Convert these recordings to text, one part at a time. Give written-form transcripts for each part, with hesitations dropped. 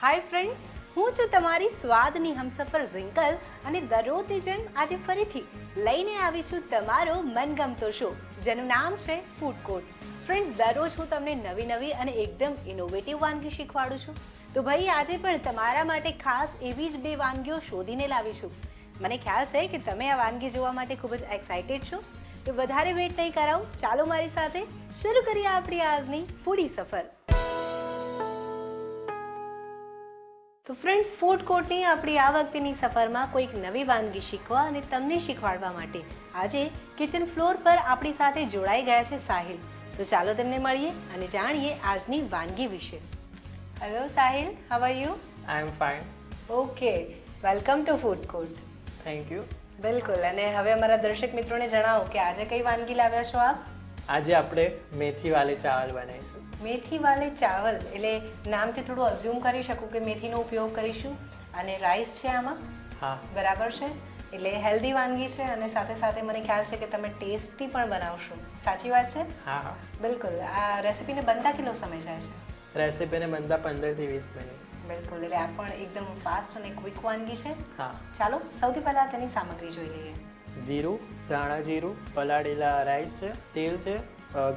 Hi friends, હું છું તમારી સ્વાદની હમસફર ઝિંકલ અને દરરોજની જેમ આજે ફરીથી લઈને આવી છું તમારો મનગમતો શો જેનું નામ છે ફૂડ કોર્ટ. ફ્રેન્ડ્સ, દરરોજ હું તમને નવી અને એકદમ ઇનોવેટિવ વાનગી શીખવાડું છું. તો ભાઈ આજે પણ તમારા માટે ખાસ એવી જ બે વાનગીઓ શોધીને લાવી છું. મને ખ્યાલ છે કે તમે આ વાનગી જોવા માટે ખૂબ જ એક્સાઇટેડ છો. તો વધારે વેટ નહીં કરાવું, ચાલો મારી સાથે શરૂ કરીએ આપણી આજની ફૂડી સફર. તો ફ્રેન્ડ્સ, ફૂડ કોર્ટની આપણી આ વખતેની સફરમાં કોઈક નવી વાનગી શીખવા અને તમને શીખવાડવા માટે આજે કિચન ફ્લોર પર આપણી સાથે જોડાઈ ગયા છે સાહિલ. તો ચાલો તેમને મળીએ અને જાણીએ આજની વાનગી વિશે. Hello Sahil, how are you? I am fine. Okay, welcome to food court. Thank you. બિલકુલ. અને હવે અમારા દર્શક મિત્રોને જણાવો કે આજે કઈ વાનગી લાવ્યા છો આપ? આજે આપણે મેથી વાલે ચાવલ બનાવીશું. મેથી વાલે ચાવલ એટલે નામથી થોડું અઝ્યુમ કરી શકું કે મેથીનો ઉપયોગ કરીશું અને રાઈસ છે આમાં. હા, બરાબર છે. એટલે હેલ્ધી વાનગી છે અને સાથે સાથે મને ખ્યાલ છે કે તમે ટેસ્ટી પણ બનાવશો. સાચી વાત છે? હા હા. બિલકુલ. આ રેસીપીને બનતા કેટલો સમય જાય છે? રેસીપીને બનતા 15 થી 20 મિનિટ. બિલકુલ. એટલે આ પણ એકદમ ફાસ્ટ અને ક્વિક વાનગી છે. હા. ચાલો સૌથી પહેલાં તેની સામગ્રી જોઈ લઈએ. જીરું, ધાણા જીરું, પલાળેલા રાઈસ છે, તેલ છે,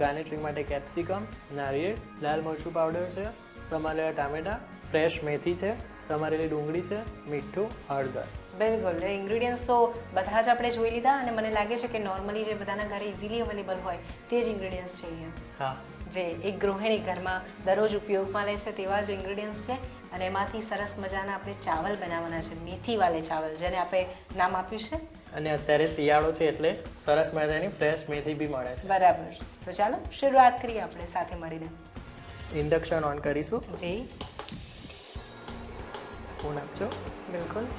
ગાર્નિશિંગ માટે કેપ્સિકમ, નારિયેળ, લાલ મરચું પાવડર છે, સમારેલા ટામેટા, ફ્રેશ મેથી છે, સમારેલી ડુંગળી છે, મીઠું, હળદર. બિલકુલ. ઇન્ગ્રીડિયન્ટ્સ તો બધા જ આપણે જોઈ લીધા અને મને લાગે છે કે નોર્મલી જે બધાના ઘરે ઇઝીલી અવેલેબલ હોય તે જ ઇન્ગ્રીડિયન્ટ્સ છે અહીંયા. હા. જે એક ગૃહિણી ઘરમાં દરરોજ ઉપયોગમાં લે છે તેવા જ ઇન્ગ્રીડિયન્ટ્સ છે અને એમાંથી સરસ મજાના આપણે ચાવલ બનાવવાના છે, મેથી વાલે ચાવલ, જેને આપણે નામ આપ્યું છે. અને અત્યારે શિયાળો છે એટલે સરસ મજાની ફ્રેશ મેથી બી મળે છે. બરાબર. તો ચાલો શરૂઆત કરીએ આપણે સાથે મળીને. ઇન્ડક્શન ઓન કરીશું. જી. સ્પૂન આપજો. બિલકુલ.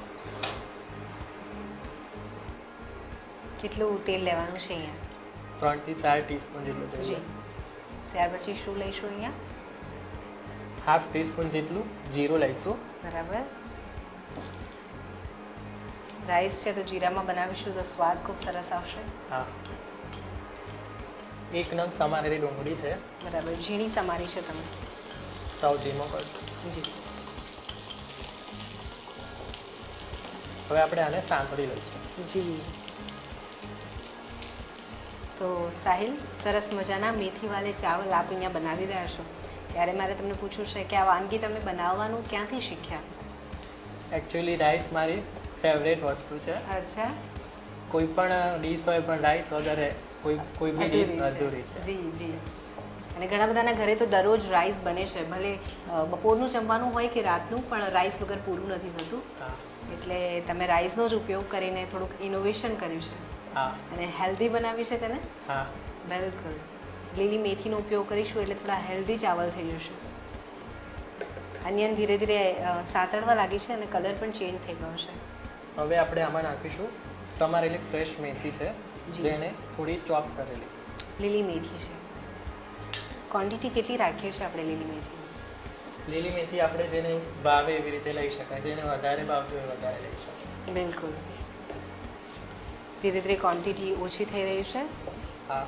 કેટલું તેલ લેવાનું છે અહીંયા? 3 થી 4 ટીસ્પૂન જેટલું તેલ. જી. ત્યાર પછી શું લઈશું અહીંયા? હાફ ટીસ્પૂન જેટલું જીરું લઈશું. બરાબર. રાઈસ છે તો જીરામાં બનાવીશું તો સ્વાદ ખૂબ સરસ આવશે. હા. 1 નંગ સમારેલી ડુંગળી છે. બરાબર. ઝીણી સમારી છે તમે? સ્ટવ ધીમો કરજો. જી. હવે આપણે આને સાંતળી લઈશું. જી. તો સાહિલ, સરસ મજાના મેથી વાલે ચાવલ આપ અહીંયા બનાવી રહ્યા છો, ત્યારે મારે તમને પૂછવું છે કે આ વાનગી તમે બનાવવાનું ક્યાંથી શીખ્યા? એકચ્યુઅલી રાઈસ મારી ફેવરેટ વસ્તુ છે. અચ્છા. કોઈ પણ ડીશ હોય પણ રાઈસ વગર કોઈ બી ડીશ અધૂરી છે. જી જી. અને ઘણા બધાના ઘરે તો દરરોજ રાઈસ બને છે, ભલે બપોરનું જમવાનું હોય કે રાતનું, પણ રાઈસ વગર પૂરું નથી થતું. હા. એટલે તમે રાઈસનો જ ઉપયોગ કરીને થોડુંક ઇનોવેશન કર્યું છે. હા. અને હેલ્ધી બનાવી છે તેને? હા. બિલકુલ. લીલી મેથીનો ઉપયોગ કરીશું એટલે થોડા હેલ્ધી ચાવલ થઈ જશે. અનિયન ધીરે ધીરે સાતળવા લાગી છે અને કલર પણ ચેન્જ થઈ ગયો છે. હવે આપણે આમાં નાખીશું સમારેલી ફ્રેશ મેથી છે, જેને થોડી ચોપ કરેલી છે. લીલી મેથી છે. ક્વોન્ટિટી કેટલી રાખીએ છીએ આપણે લીલી મેથી? લીલી મેથી આપણે જેને ભાવે એવી રીતે લઈ શકાય, જેને વધારે ભાવતું હોય વધારે લઈ શકાય. બિલકુલ. ધીરે ધીરે ક્વોન્ટિટી ઓછી થઈ રહી છે. હા.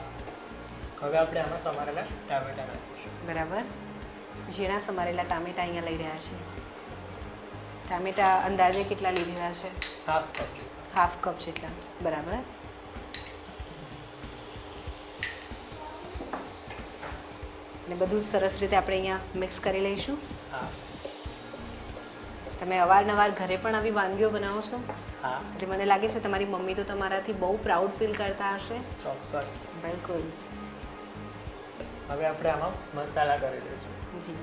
હવે આપણે આમાં સમારેલા ટામેટા નાખીશું. બરાબર. ઝીણા સમારેલા ટામેટા અહીંયા લઈ રહ્યા છે. ટામેટા અંદાજે કેટલા લઈ રહ્યા છે? Half cup. હાફ કપ જેટલા. બરાબર. અને બધું સરસ રીતે આપણે અહીંયા મિક્સ કરી લઈશું. હા. તમે અવારનવાર ઘરે પણ આવી વાનગીઓ બનાવો છો? હા. એટલે મને લાગે છે તમારી મમ્મી તો તમારાથી બહુ પ્રાઉડ ફીલ કરતા હશે. ચોક્કસ. બિલકુલ. હવે આપણે આમાં મસાલા કરી લઈશું. જી.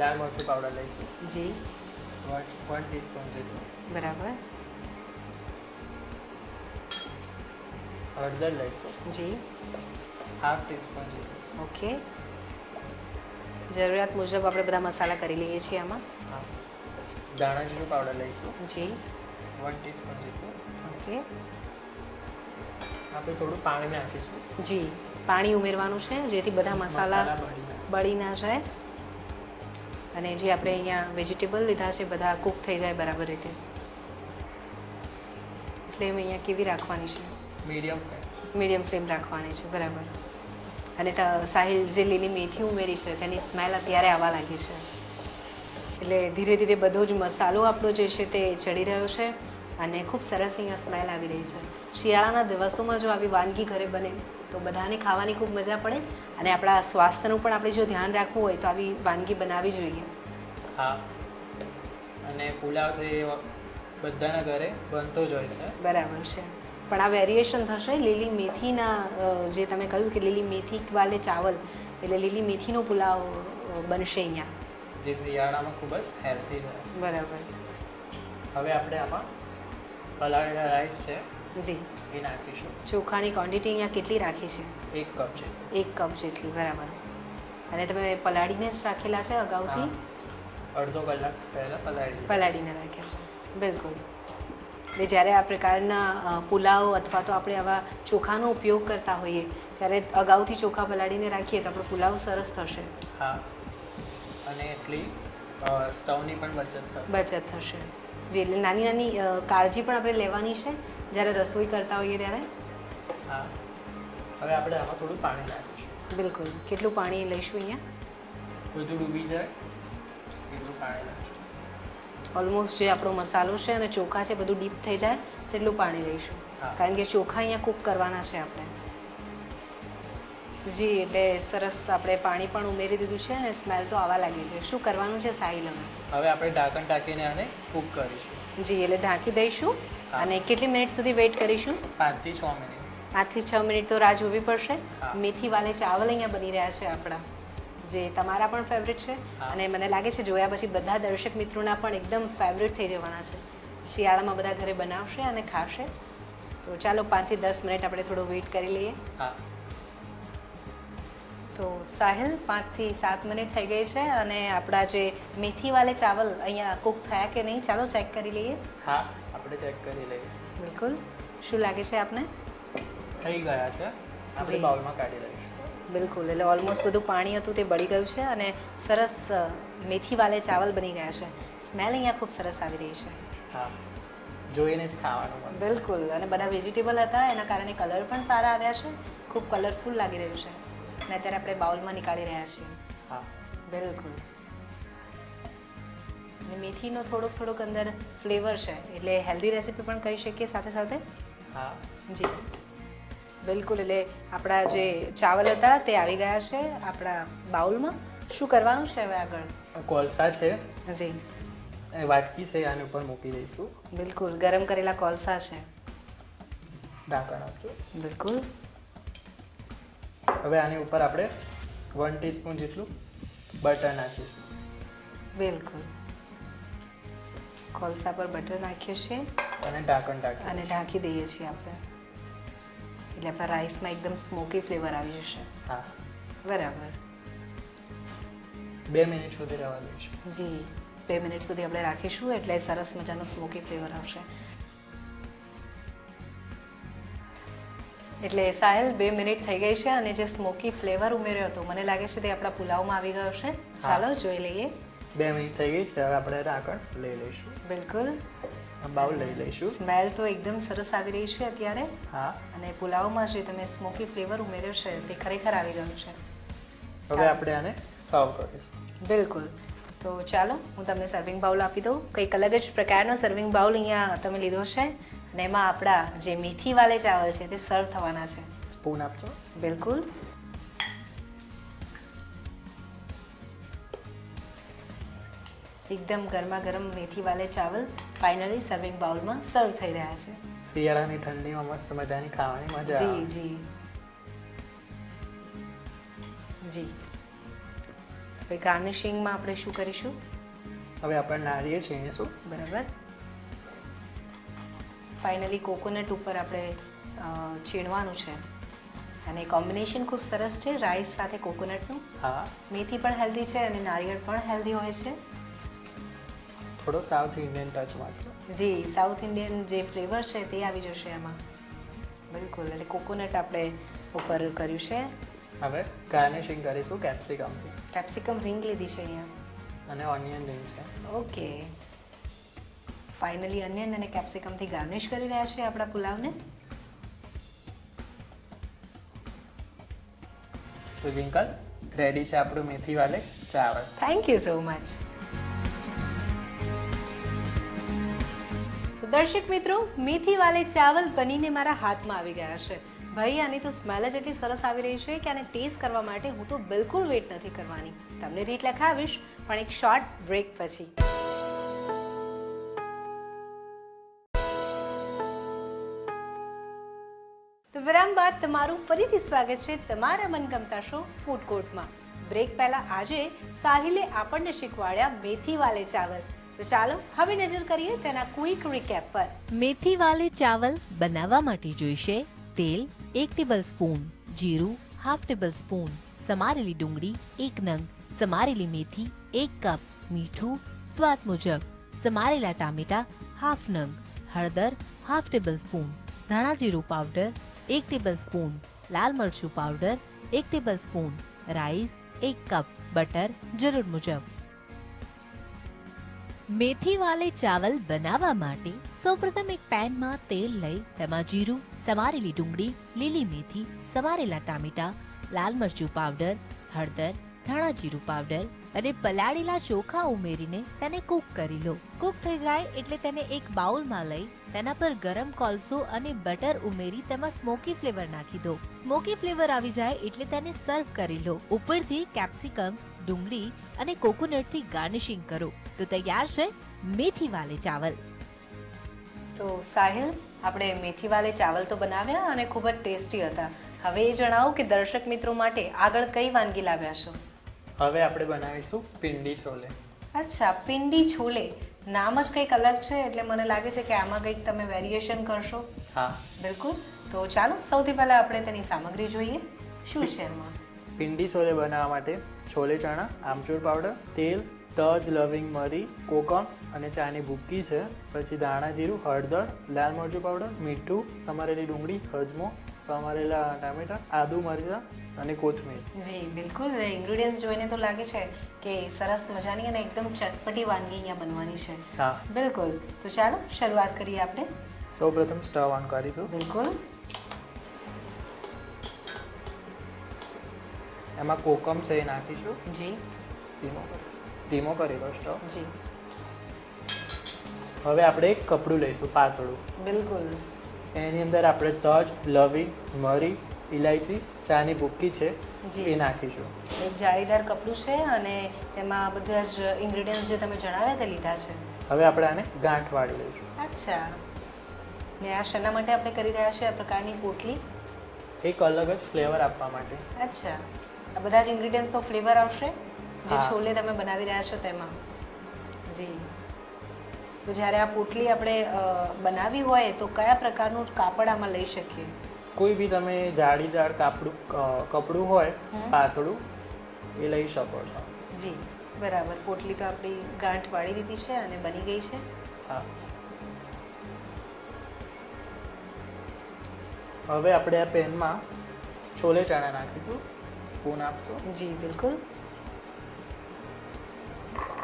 લાલ મરચું પાવડર લઈશું. જી. 1 ટીસ્પૂન જેટલું. બરાબર. હળદર લઈશું. જી. હાફ ટીસ્પૂન જેટલું. ઓકે. જરૂરિયાત મુજબ આપણે બધા મસાલા કરી લઈએ છીએ આમાં. હા. ધાણા જીરું પાવડર લઈશું. જી. 1 ટીસ્પૂન જેટલું. ઓકે. આપણે થોડું પાણી નાખીશું. જી. પાણી ઉમેરવાનું છે જેથી બધા મસાલા બળી ના જાય અને જે આપણે અહીંયા વેજીટેબલ લીધા છે બધા કૂક થઈ જાય બરાબર રીતે. ફ્લેમ અહીંયા કેવી રાખવાની છે? Medium flame. મીડિયમ ફ્લેમ રાખવાની છે. બરાબર. અને સાહિલ જે લીલી મેથી ઉમેરી છે તેની સ્મેલ અત્યારે આવવા લાગી છે. એટલે ધીરે ધીરે બધો જ મસાલો આપણો જે છે તે ચડી રહ્યો છે અને ખૂબ સરસ અહીંયા સ્મેલ આવી રહી છે. શિયાળાના દિવસોમાં જો આવી વાનગી ઘરે બને તો બધાને ખાવાની ખૂબ મજા પડે અને આપણા સ્વાસ્થ્યનું પણ આપણે જો ધ્યાન રાખવું હોય તો આવી વાનગી બનાવવી જોઈએ. હા, અને પુલાવ છે એ બધાના ઘરે બનતો જ હોય છે. બરાબર છે, પણ આ વેરિએશન થશે લીલી મેથીના જે તમે કહ્યું કે લીલી મેથી વાલે ચાવલ એટલે લીલી મેથીનો પુલાવ બનશે અહીંયા, જે શિયાળામાં ખૂબ જ હેલ્ધી છે. બરાબર. હવે આપણે આમાં પલાળેલા રાઈસ છે જી, એ નાખીશું. ચોખાની ક્વોન્ટિટી અહીંયા કેટલી રાખી છે? 1 કપ છે. 1 કપ જેટલી, બરાબર. અને તમે પલાળીને જ રાખેલા છે અગાઉથી? અડધો કલાક પહેલાં પલાળીને રાખ્યા છે, બિલકુલ. એટલે જ્યારે આ પ્રકારના પુલાવ અથવા તો આપણે આવા ચોખાનો ઉપયોગ કરતા હોઈએ ત્યારે અગાઉથી ચોખા પલાળીને રાખીએ તો આપણો પુલાવ સરસ થશે. હા, અને એટલી સ્ટવની પણ બચત થશે. જે એટલે નાની નાની કાળજી પણ આપણે લેવાની છે જ્યારે રસોઈ કરતા હોઈએ ત્યારે. હા, હવે આપણે આમાં થોડું પાણી નાખીશું. બિલકુલ. કેટલું પાણી લઈશું અહીંયા? બધું ડૂબી જાય એટલું પાણી નાખીશું. ઓલમોસ્ટ જે આપણો મસાલો છે અને ચોખા છે બધું ડીપ થઈ જાય તેટલું પાણી લઈશું, કારણ કે ચોખા અહીંયા કૂક કરવાના છે આપણે. જી, એટલે સરસ આપણે પાણી પણ ઉમેરી દીધું છે અને સ્મેલ તો આવવા લાગી છે. શું કરવાનું છે સાહિલ? હવે આપણે ઢાંકણ ઢાંકીને આને કૂક કરીશું. જી, એટલે ઢાંકી દઈશું. અને કેટલી મિનિટ સુધી વેઇટ કરીશું? 5 થી 6 મિનિટ. 5 થી 6 મિનિટ તો રાહ જોવી પડશે. મેથી વાલે ચાવલ અહીંયા બની રહ્યા છે આપણા, જે તમારા પણ ફેવરેટ છે અને મને લાગે છે જોયા પછી બધા દર્શક મિત્રોના પણ એકદમ ફેવરેટ થઈ જવાના છે. શિયાળામાં બધા ઘરે બનાવશે અને ખાશે. તો ચાલો 5 થી 10 મિનિટ આપણે થોડો વેઇટ કરી લઈએ. હા, તો સાહિલ 5 થી 7 મિનિટ થઈ ગઈ છે અને આપણા જે મેથી વાલે ચાવલ અહીંયા કૂક થયા કે નહીં ચાલો ચેક કરી લઈએ. હા, આપણે ચેક કરી લઈએ. બિલકુલ. શું લાગે છે આપને? થઈ ગયા છે. આપણે બાઉલમાં કાઢી લઈશું. બિલકુલ. એટલે ઓલમોસ્ટ બધું પાણી હતું તે બળી ગયું છે અને સરસ મેથી વાલે ચાવલ બની ગયા છે. સ્મેલ અહીંયા ખૂબ સરસ આવી રહી છે. હા, જોઈને જ ખાવાનું મન. બિલકુલ. અને બધા વેજીટેબલ હતા એના કારણે કલર પણ સારા આવ્યા છે, ખૂબ કલરફુલ લાગી રહ્યું છે. અને અત્યારે આપણે બાઉલમાં નીકાળી રહ્યા છીએ. હા, બિલકુલ. અને મેથીનો થોડોક અંદર ફ્લેવર છે એટલે હેલ્ધી રેસીપી પણ કહી શકીએ સાથે સાથે. હા જી, બિલકુલ. એટલે આપણા જે ચાવલ હતા તે આવી ગયા છે આપણા બાઉલમાં. શું કરવાનું છે હવે આગળ? કોલસા છે જી, એ વાટકી છે આની ઉપર મૂકી દઈશું. બિલકુલ. ગરમ કરેલા કોલસા છે. ઢાંકણ આપજો. બિલકુલ. હવે આની ઉપર આપણે 1 ટીસ્પૂન જેટલું બટર નાખીશું. બિલકુલ. કોલસા પર બટર નાખ્યું છે અને ઢાંકણ અને ઢાંકી દઈએ છીએ આપણે, એટલે આપણા રાઈસમાં એકદમ સ્મોકી ફ્લેવર આવી જશે. હા, બરાબર. 2 મિનિટ સુધી રહેવા દઈશું. જી, 2 મિનિટ સુધી આપણે રાખીશું એટલે સરસ મજાનો સ્મોકી ફ્લેવર આવશે. એટલે સાહેલ 2 મિનિટ થઈ ગઈ છે અને જે સ્મોકી ફ્લેવર ઉમેર્યો હતો મને લાગે છે તે આપણા પુલાવમાં આવી ગયો છે. ચાલો જોઈ લઈએ. 2 મિનિટ થઈ ગઈ છે. હવે આપણે ઢાંકણ લઈ લઈશું. બિલકુલ. બાઉલ લઈ લઈશું. સ્મેલ તો એકદમ સરસ આવી રહી છે અત્યારે. હા, અને પુલાવમાં જે તમે સ્મોકી ફ્લેવર ઉમેર્યો છે તે ખરેખર આવી ગયું છે. હવે આપણે આને સર્વ કરીશું. બિલકુલ. તો ચાલો હું તમને સર્વિંગ બાઉલ આપી દઉં. કંઈક અલગ જ પ્રકારનો સર્વિંગ બાઉલ અહીંયા તમે લીધો છે અને એમાં આપણા જે મેથી વાલે ચાવલ છે તે સર્વ થવાના છે. સ્પૂન આપજો. બિલકુલ. એકદમ ગરમા ગરમ મેથી વાલે ચાવલ ફાઇનલી સર્વિંગ બાઉલમાં સર્વ થઈ રહ્યા છે. શિયાળાની ઠંડીમાં મસ્ત મજાની ખાવાની મજા આવે. જી જી. હવે ગાર્નિશિંગમાં આપણે શું કરીશું? હવે આપણે નારિયેળ છીણીશું. બરાબર. ફાઇનલી કોકોનટ ઉપર આપણે છીણવાનું છે અને કોમ્બિનેશન ખૂબ સરસ છે રાઈસ સાથે કોકોનટનું. હા, મેથી પણ હેલ્ધી છે અને નારિયેળ પણ હેલ્ધી હોય છે. થોડો સાઉથ ઇન્ડિયન ટચ મળશે. જી, સાઉથ ઇન્ડિયન જે ફ્લેવર છે તે આવી જશે એમાં. બિલકુલ. એટલે કોકોનટ આપણે ઉપર કર્યું છે. હવે ગાર્નિશિંગ કરીશું કેપ્સિકમથી. કેપ્સિકમ રિંગ લીધી છે અહીંયા અને ઓનિયન રિંગ છે. ઓકે. ફાઇનલી અનિયન અને કેપ્સિકમથી ગાર્નિશ કરી રહ્યા છે આપણા પુલાવને. તો જિંકલ રેડી છે આપણું મેથી વાલે ચાવલ. Thank you so much. દર્શક મિત્રો, મેથી વાલે ચાવલ બનીને મારા હાથમાં આવી ગયા છે. ભાઈ, આની તો સ્મેલ જ એટલી સરસ આવી રહી છે કે આને ટેસ્ટ કરવા માટે હું તો બિલકુલ વેટ નથી કરવાની. તમને રીત લખાવીશ, પણ એક શોર્ટ બ્રેક પછી. તો વિરામ બાદ તમારું ફરીથી સ્વાગત છે તમારા મનગમતા શો ફૂડ કોર્ટમાં. બ્રેક પહેલા આજે સાહિલે આપણને શીખવાડ્યા મેથી વાલે ચાવલ. તો ચાલો હવે નજર કરીએ તેના ક્વિક રિકેપ પર. મેથી વાલે ચાવલ બનાવવા માટે જોઈશે તેલ 1 ટેબલસ્પૂન, જીરું હાફ ટેબલસ્પૂન, સમારેલી ડુંગળી 1 નંગ, સમારેલી મેથી 1 કપ, મીઠું સ્વાદ મુજબ, સમારેલા ટામેટા હાફ નંગ, હળદર હાફ ટેબલસ્પૂન, ધાણા જીરું પાવડર 1 ટેબલસ્પૂન, લાલ મરચું powder 1 tablespoon, rice 1 cup, butter જરૂર મુજબ. મેથી વાલે ચાવલ બનાવવા માટે સૌપ્રથમ એક પેનમાં તેલ લઈ તેમાં જીરું, સમારેલી ડુંગળી, લીલી મેથી, સમારેલા ટામેટા, લાલ મરચું પાવડર, હળદર, ધાણા જીરું પાવડર અને પલાળેલા ચોખા ઉમેરીને તેને કૂક કરી લો. કૂક થઈ જાય એટલે તેને એક બાઉલમાં લઈ તેના પર ગરમ કોલસો અને બટર ઉમેરી તેમાં સ્મોકી ફ્લેવર નાખી દો. સ્મોકી ફ્લેવર આવી જાય એટલે તેને સર્વ કરી લો. ઉપરથી કેપ્સિકમ, ડુંગળી અને કોકોનટથી ગાર્નિશિંગ કરો તો તૈયાર છે મેથી વાલે ચાવલ. તો સાહિલ, આપણે મેથી વાલે ચાવલ તો બનાવ્યા અને ખૂબ જ ટેસ્ટી હતા. હવે એ જણાવો કે દર્શક મિત્રો માટે આગળ કઈ વાનગી લાવ્યા છો? હવે આપણે બનાવીશું પિંડી છોલે. અચ્છા, પિંડી છોલે. નામ જ કંઈક અલગ છે એટલે મને લાગે છે કે આમાં કંઈક તમે વેરિએશન કરશો. હા, બિલકુલ. તો ચાલો સૌથી પહેલાં આપણે તેની સામગ્રી જોઈએ. શું છે એમાં? પિંડી છોલે બનાવવા માટે છોલે ચણા, આમચૂર પાવડર, તેલ, તજ, લવિંગ, મરી, કોકમ અને ચાની ભૂક્કી છે. પછી ધાણા જીરું, હળદર, લાલ મરચું પાવડર, મીઠું, સમારેલી ડુંગળી, અજમો, સમારેલા ટામેટા, આદુ, મરચાં અને કોથમીર. જી બિલકુલ. ઇન્ગ્રેડિયન્ટ્સ જોઈને તો લાગે છે કે સરસ મજાની અને એકદમ ચટપટી વાનગી અહીંયા બનવાની છે. હા, બિલકુલ. તો ચાલો શરૂઆત કરીએ આપણે. સૌપ્રથમ સ્ટવ ઓન કરીશું. બિલકુલ. એમાં કોકમ છે એ નાખીશું. જી ધીમો કરી દો સ્ટવ. જી હવે આપણે એક કપડું લઈશું પાતળું. બિલકુલ. એની અંદર આપણે તજ, લવિંગ, મરી, ઇલાયચી, ચાની ભૂક્કી છે જી. એ નાખીશું. એક જાળીદાર કપડું છે અને તેમાં બધા જ ઇન્ગ્રેડિયન્ટ્સ જે તમે જણાવ્યા તે લીધા છે. હવે આપણે આને ગાંઠ વાળી લઈશું. અચ્છા. ને આ શેના માટે આપણે કરી રહ્યા છીએ આ પ્રકારની પોટલી? એક અલગ જ ફ્લેવર આપવા માટે. અચ્છા. આ બધા જ ઇન્ગ્રેડિયન્ટ્સનો ફ્લેવર આવશે જે હા. છોલે તમે બનાવી રહ્યા છો તેમાં. જી. તો જ્યારે આ પોટલી આપણે બનાવી હોય તો કયા પ્રકારનું કાપડ આમાં લઈ શકીએ? કોઈ બી તમે જાળીદાર કપડું હોય પાતળું એ લઈ શકો છો. જી બરાબર. પોટલી તો આપણી ગાંઠ વાળી દીધી છે અને બની ગઈ છે. હા, હવે આપણે આ પેનમાં છોલે ચણા નાખીશું. સ્પૂન આપશો. જી બિલકુલ.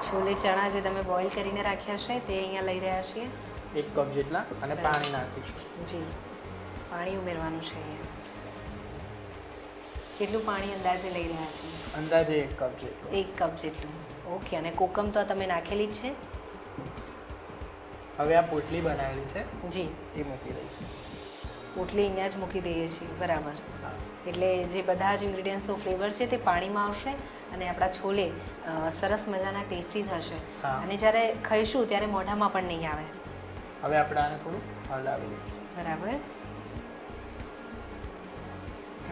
છોલે ચણા જે તમે બોઇલ કરીને રાખ્યા છે તે અહીંયા લઈ રહ્યા છીએ. 1 કપ જેટલા અને પાણી નાખીશું. જી પાણી ઉમેરવાનું છે અહીંયા. કેટલું પાણી અંદાજે લઈ રહ્યા છીએ? અંદાજે 1 કપ જેટલું. 1 કપ જેટલું. ઓકે. અને કોકમ તો તમે નાખેલી જ છે. હવે આ પોટલી બનાવેલી છે જી. એ મૂકી દઈશું. પોટલી અહીંયા જ મૂકી દઈએ છીએ. બરાબર. હા, એટલે જે બધા જ ઇન્ગ્રેડિયન્ટ્સનો ફ્લેવર છે તે પાણીમાં આવશે અને આપણા છોલે સરસ મજાના ટેસ્ટી થશે. હા. અને જ્યારે ખાઈશું ત્યારે મોઢામાં પણ નહીં આવે. હવે આપણે આને થોડું હલાવી દઈશું. બરાબર.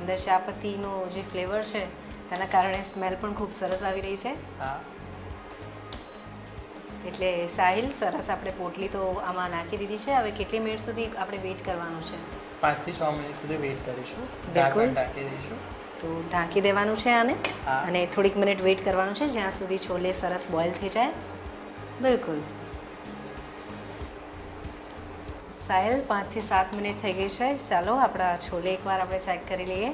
અંદર ચા પત્તીનો જે ફ્લેવર છે તેના કારણે સ્મેલ પણ ખૂબ સરસ આવી રહી છે. હા, એટલે સાહિલ, સરસ આપણે પોટલી તો આમાં નાખી દીધી છે. હવે કેટલી મિનિટ સુધી આપણે વેઇટ કરવાનું છે? 5 થી 6 મિનિટ સુધી વેઇટ કરીશું. બિલકુલ. ઢાંકણ ઢાંકી દઈશું. તો ઢાંકી દેવાનું છે આને હા. અને થોડીક મિનિટ વેઇટ કરવાનું છે જ્યાં સુધી છોલે સરસ બોઇલ થઈ જાય. બિલકુલ. સાહિલ, 5 થી 7 મિનિટ થઈ ગઈ છે. ચાલો આપણા છોલે એકવાર આપણે ચેક કરી લઈએ.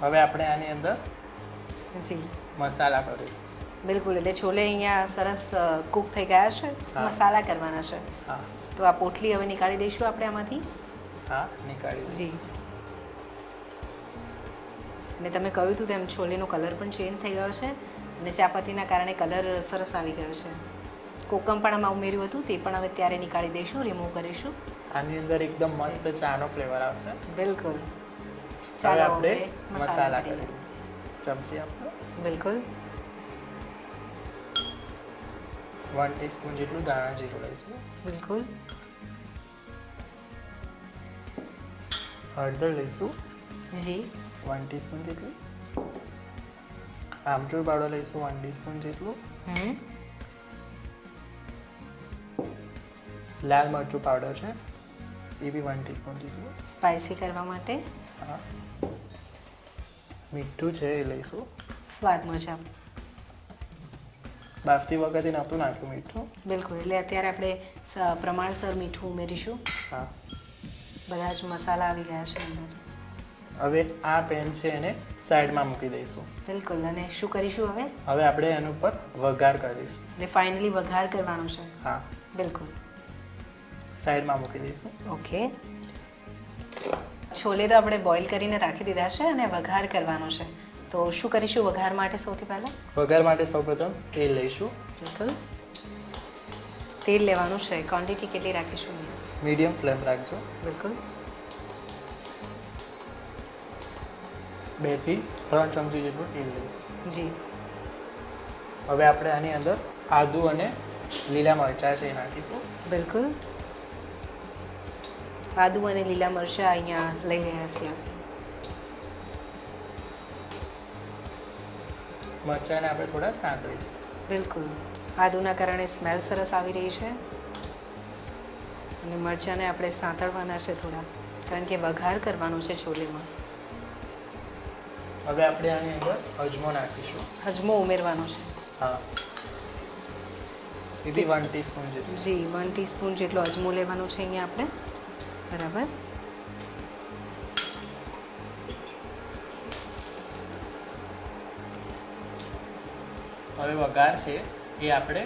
હવે આપણે આની અંદર જી મસાલા કરીશું. બિલકુલ. એટલે છોલે અહીંયા સરસ કૂક થઈ ગયા છે. હા. મસાલા કરવાના છે. હા, તો આ પોટલી હવે નીકાળી દઈશું આપણે આમાંથી. હા, નીકાળી દઈશું. જી. અને તમે કહ્યું હતું તેમ છોલેનો કલર પણ ચેન્જ થઈ ગયો છે અને ચાપત્તીના કારણે કલર સરસ આવી ગયો છે. કોકમ પણ આમાં ઉમેર્યું હતું તે પણ હવે ત્યારે નીકાળી દઈશું, રિમૂવ કરીશું. આની અંદર એકદમ મસ્ત ચાનો ફ્લેવર આવશે. બિલકુલ. હવે ચાલો આપણે હવે મસાલા કરીએ. કરીએ. ચમચી આપણે બિલકુલ. 1 ટીસ્પૂન જેટલું ધાણા જીરું લઈશું. બિલકુલ. હળદર લઈશું જી. 1 ટીસ્પૂન જેટલું. આમચૂર પાવડર લઈશું 1 ટીસ્પૂન જેટલું. લાલ મરચું પાવડર છે એ બી 1 ટીસ્પૂન જેટલું. સ્પાઇસી કરવા માટે. હા. મીઠું છે એ લઈશું. સ્વાદ મુજબ. બાફતી વખતે નહોતું નાખ્યું મીઠું. બિલકુલ. એટલે અત્યારે આપણે પ્રમાણસર મીઠું ઉમેરીશું. હા. બધા જ મસાલા આવી ગયા છે અંદર. હવે આ પેન છે એને સાઈડમાં મૂકી દઈશું. બિલકુલ. અને શું કરીશું હવે? હવે આપણે એના ઉપર વઘાર કરીશું. એટલે ફાઇનલી વઘાર કરવાનો છે. હા. બિલકુલ. સાઈડમાં મૂકી દઈશું. ઓકે. છોલે તો આપણે બોઇલ કરીને રાખી દીધા છે અને વઘાર કરવાનો છે. તો શું કરીશું વઘાર માટે સૌથી પહેલાં? વઘાર માટે સૌપ્રથમ તેલ લઈશું. બિલકુલ. તેલ લેવાનું છે. ક્વોન્ટિટી કેટલી રાખીશું? મીડિયમ ફ્લેમ રાખજો. બિલકુલ. 2 થી 3 ચમચી જેટલું તેલ લઈશું. જી. હવે આપણે આની અંદર આદુ અને લીલા મરચાં છે એ નાખીશું. બિલકુલ. આદુ અને લીલા મરચાં અહીંયા લઈ રહ્યા છીએ. મરચાંને આપણે થોડા સાંતળીશું. બિલકુલ. આદુના કારણે સ્મેલ સરસ આવી રહી છે અને મરચાંને આપણે સાંતળવાના છે થોડા, કારણ કે વઘાર કરવાનો છે છોલેમાં. હવે આપણે આની અંદર અજમો નાખીશું. અજમો ઉમેરવાનો છે. હા. એ બી 1 ટીસ્પૂન જેટલું. જી. 1 ટીસ્પૂન જેટલો અજમો લેવાનો છે અહીંયા આપણે. બરાબર. હવે વઘાર છે એ આપણે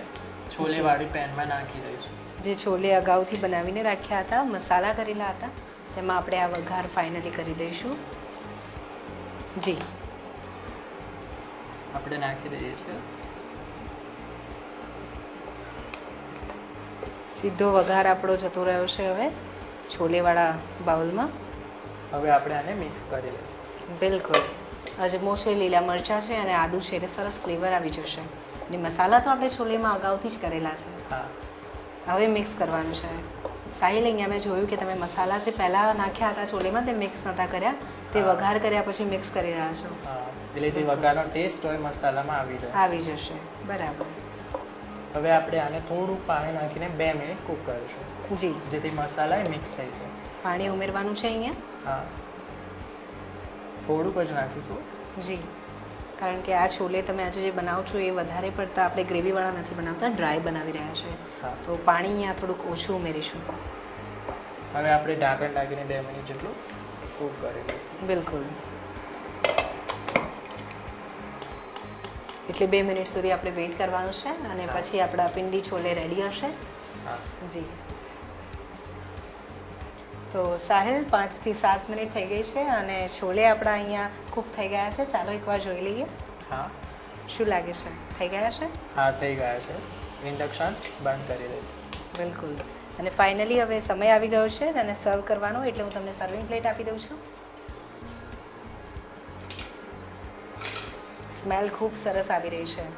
છોલેવાળી પેનમાં નાખી દઈશું. જે છોલે અગાઉથી બનાવીને રાખ્યા હતા, મસાલા કરેલા હતા, તેમાં આપણે આ વઘાર ફાઇનલી કરી દઈશું. જી. આપણે નાખી દઈએ છીએ. સીધો વઘાર આપણો જતો રહ્યો છે હવે છોલેવાળા બાઉલમાં. હવે આપણે આને મિક્સ કરી લઈશું. બિલકુલ. અજમો છે, લીલા મરચાં છે અને આદુ છે એટલે સરસ ફ્લેવર આવી જશે. અને મસાલા તો આપણે છોલેમાં અગાઉથી જ કરેલા છે. હા. હવે મિક્સ કરવાનું છે. સાહિલ, અહીંયા મેં જોયું કે તમે મસાલા જે પહેલાં નાખ્યા હતા છોલેમાં તે મિક્સ નહોતા કર્યા, તે વઘાર કર્યા પછી મિક્સ કરી રહ્યા છો. હા. એટલે જે વઘારનો ટેસ્ટ હોય મસાલામાં આવી જાય. આવી જશે. બરાબર. હવે આપણે આને થોડું પાણી નાખીને 2 મિનિટ કૂક કરીશું. જી. જેથી મસાલા એ મિક્સ થઈ જાય. પાણી ઉમેરવાનું છે અહીંયા. હા. થોડુંક જ નાખીશું. જી. કારણ કે આ છોલે તમે આજે જે બનાવો છો એ વધારે પડતા આપણે ગ્રેવીવાળા નથી બનાવતા, ડ્રાય બનાવી રહ્યા છે. હા. તો પાણી અહીંયા થોડુંક ઓછું ઉમેરીશું. હવે આપણે ઢાંકણ ઢાંકીને 2 મિનિટ જેટલું કૂક કરી લઈશું. બિલકુલ. એટલે 2 મિનિટ સુધી આપણે વેઇટ કરવાનું છે અને પછી આપણા પિંડી છોલે રેડી હશે. હા. જી. તો સાહિલ, 5 થી 7 મિનિટ થઈ ગઈ છે અને છોલે આપણા અહીંયા કૂક થઈ ગયા છે. ચાલો એકવાર જોઈ લઈએ. હા. શું લાગે છે, થઈ ગયા છે? હા, થઈ ગયા છે. ઇન્ડક્શન બંધ કરી દઈશું. બિલકુલ. અને ફાઇનલી હવે સમય આવી ગયો છે અને સર્વ કરવાનો, એટલે હું તમને સર્વિંગ પ્લેટ આપી દઉં છું. સ્મેલ ખૂબ સરસ આવી રહી છે.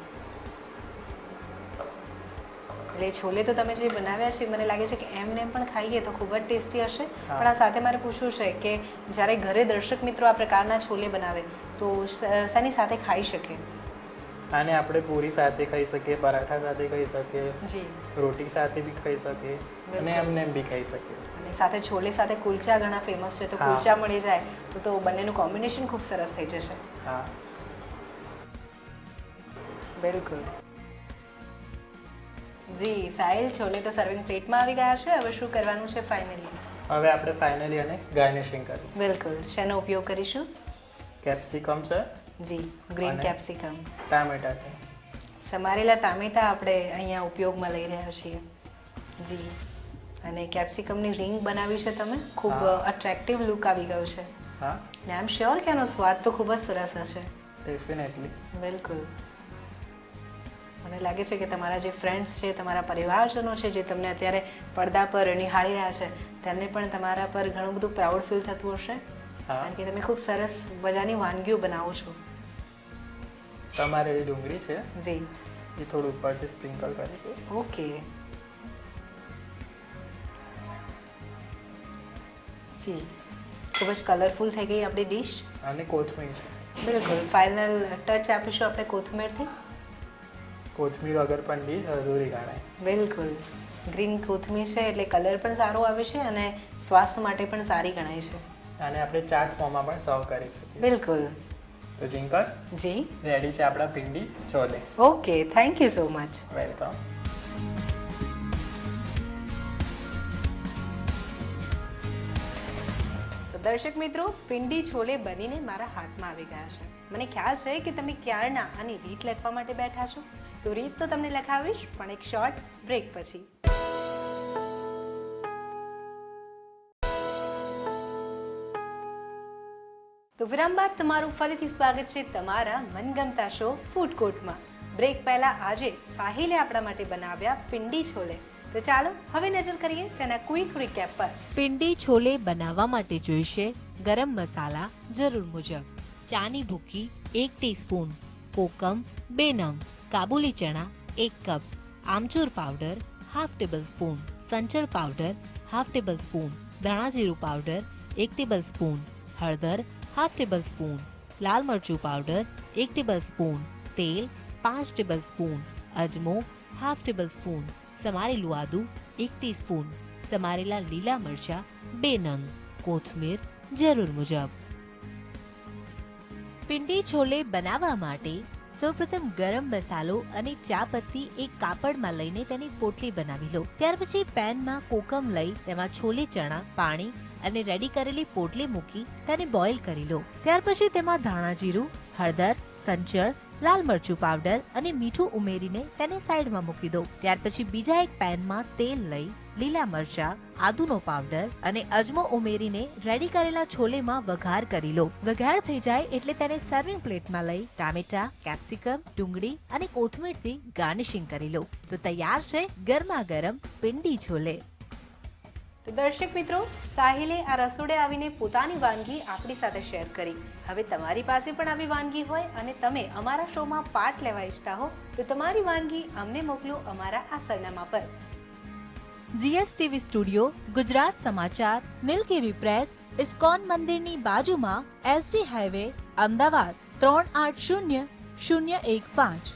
એટલે છોલે તો તમે જે બનાવ્યા છે મને લાગે છે કે એમને એમ પણ ખાઈએ તો ખૂબ જ ટેસ્ટી હશે. પણ આ સાથે મારે પૂછવું છે કે જ્યારે ઘરે દર્શક મિત્રો આ પ્રકારના છોલે બનાવે તો શાની સાથે ખાઈ શકે? આને આપણે પૂરી સાથે ખાઈ શકીએ, પરાઠા સાથે ખાઈ શકીએ, જી, રોટી સાથે બી ખાઈ શકીએ અને એમને એમ બી ખાઈ શકીએ. અને સાથે છોલે સાથે કુલચા ઘણા ફેમસ છે, તો કુલચા મળી જાય તો બંનેનું કોમ્બિનેશન ખૂબ સરસ થઈ જશે. હા, બિલકુલ. જી સાહિલ, છોલે તો સર્વિંગ પ્લેટમાં આવી ગયા છે. હવે શું કરવાનું છે ફાઇનલી? હવે આપણે ફાઇનલી આને ગાર્નિશિંગ કરીશું. બિલકુલ. શેનો ઉપયોગ કરીશું? કેપ્સિકમ છે, જી, ગ્રીન કેપ્સિકમ, ટામેટા છે, સમારેલા ટામેટા આપણે અહીંયા ઉપયોગમાં લઈ રહ્યા છીએ. જી, અને કેપ્સિકમની રિંગ બનાવી છે તમે, ખૂબ અટ્રેક્ટિવ લુક આવી ગયો છે. હા, ને આઈ એમ શ્યોર કે એનો સ્વાદ તો ખૂબ જ સરસ હશે. ડેફિનેટલી. બિલકુલ. મને લાગે છે કે તમારા જે ફ્રેન્ડ્સ છે, તમારા પરિવારજનો છે, જે તમને અત્યારે પડદા પર નિહાળી રહ્યા છે, તેમને પણ તમારા પર ઘણું બધું પ્રાઉડ ફીલ થતું હશે, કારણ કે તમે ખૂબ સરસ મજાની વાનગીઓ બનાવો છો. સમારેલી ડુંગળી છે જી, એ થોડું ઉપરથી સ્પ્રિંકલ કરીશું. ઓકે જી, ખૂબ જ કલરફુલ થઈ ગઈ આપણી ડીશ. અને કોથમીર છે. બિલકુલ, ફાઇનલ ટચ આપીશું આપણે કોથમીરથી. કોથમીર વગર પણ ડીશ અધૂરી ગણાય. બિલકુલ, ગ્રીન કોથમીર છે એટલે કલર પણ સારો આવે છે અને સ્વાસ્થ્ય માટે પણ સારી ગણાય છે. અને આપણે ચાટ ફોર્મમાં પણ સર્વ કરી શકીએ. બિલકુલ. તો જિંકર જી, રેડી છે આપણા ભીંડી છોલે. Okay, thank you so much. Welcome. તો દર્શક મિત્રો, ભીંડી છોલે બનીને મારા હાથમાં આવી ગયા છે. મને ખ્યાલ છે કે તમે ક્યારના આની રીત લખવા માટે બેઠા છો, તો રીત તો તમને લખાવીશ, પણ એક શોર્ટ બ્રેક પછી. તો વિરામ બાદ તમારું ફરીથી સ્વાગત છે તમારા મનગમતા શો ફૂડ કોર્ટમાં. બ્રેક પહેલા આજે સાહિલે આપણા માટે બનાવ્યા ભીંડી છોલે. તો ચાલો હવે નજર કરીએ તેના ક્વિક રીકેપ પર. પિંડી છોલે બનાવવા માટે જોઈશે ગરમ મસાલા જરૂર મુજબ, ચાની ભૂકી 1 ટીસ્પૂન, કોકમ 2 નંગ, કાબુલી ચણા 1 કપ, આમચૂર પાવડર 1/2 ટેબલસ્પૂન, સંચળ પાવડર 1/2 ટેબલસ્પૂન, ધાણા જીરું પાવડર 1 ટેબલસ્પૂન, હળદર 1/2 ટેબલસ્પૂન, લાલ મરચું પાવડર 1 ટેબલસ્પૂન, તેલ 5 ટેબલસ્પૂન, અજમો 1/2 ટેબલસ્પૂન, સમારેલું આદુ 1 ટીસ્પૂન, સમારેલા લીલા મરચા 2 નંગ, કોથમીર જરૂર મુજબ. પિંડી છોલે બનાવવા માટે સૌપ્રથમ ગરમ મસાલો અને ચા પત્તી એક કાપડમાં લઈને તેની પોટલી બનાવી લો. ત્યાર પછી પેનમાં કોકમ લઈ તેમાં છોલે ચણા, પાણી અને રેડી કરેલી પોટલી મૂકી તેને બોઇલ કરી લો. ત્યાર પછી તેમાં ધાણા જીરું, હળદર, સંચળ, લાલ મરચું પાવડર અને મીઠું ઉમેરીને તેને સાઈડમાં મૂકી દો. ત્યાર પછી બીજા એક પેનમાં તેલ લઈ લીલા મરચા, આદુનો પાવડર અને અજમો ઉમેરીને રેડી કરેલા છોલેમાં વઘાર કરી લો. વઘાર થઈ જાય એટલે તેને સર્વિંગ પ્લેટમાં લઈ ટામેટા, કેપ્સિકમ, ડુંગળી અને કોથમીરથી ગાર્નિશિંગ કરી લો. તો તૈયાર છે ગરમા ગરમ પિંડી છોલે. તો દર્શક મિત્રો, સાહિલે આ રસોડે આવીને પોતાની વાનગી આપણી સાથે શેર કરી. હવે તમારી પાસે પણ આવી વાનગી હોય અને તમે અમારા શોમાં પાર્ટ લેવા ઈચ્છતા હો, તો તમારી વાનગી અમને મોકલો અમારા આ સરનામા પર. GSTV સ્ટુડિયો, ગુજરાત સમાચાર, નીલગિરી પ્રેસ, ઇસ્કોન મંદિરની બાજુમાં, SG હાઈવે, અમદાવાદ 380015.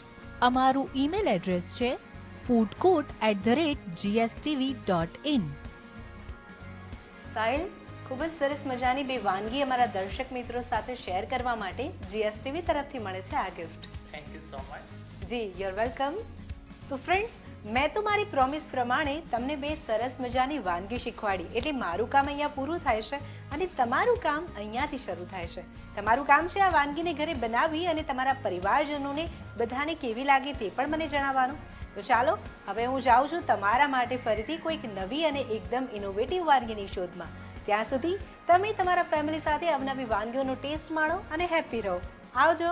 અમારું ઈમેલ એડ્રેસ છે foodcourt@gstv.in. સાહિલ, ખૂબ જ સરસ મજાની બે વાનગી અમારા દર્શક મિત્રો સાથે શેર કરવા માટે GSTV તરફથી મળે છે આ gift. Thank you so much. જી, યુ આર વેલકમ. તો ફ્રેન્ડ્સ, મેં તો મારી પ્રોમિસ પ્રમાણે તમને બે સરસ મજાની વાનગી શીખવાડી, એટલે મારું કામ અહીંયા પૂરું થાય છે અને તમારું કામ અહીંયાથી શરૂ થાય છે. તમારું કામ છે આ વાનગીને ઘરે બનાવી અને તમારા પરિવારજનોને બધાને કેવી લાગે તે પણ મને જણાવવાનું. તો ચાલો હવે હું જાઉં છું તમારા માટે ફરીથી કોઈક નવી અને એકદમ ઇનોવેટિવ વાનગીની શોધમાં. ત્યાં સુધી તમે તમારા ફેમિલી સાથે અવનવી વાનગીઓનો ટેસ્ટ માણો અને હેપી રહો. આવજો.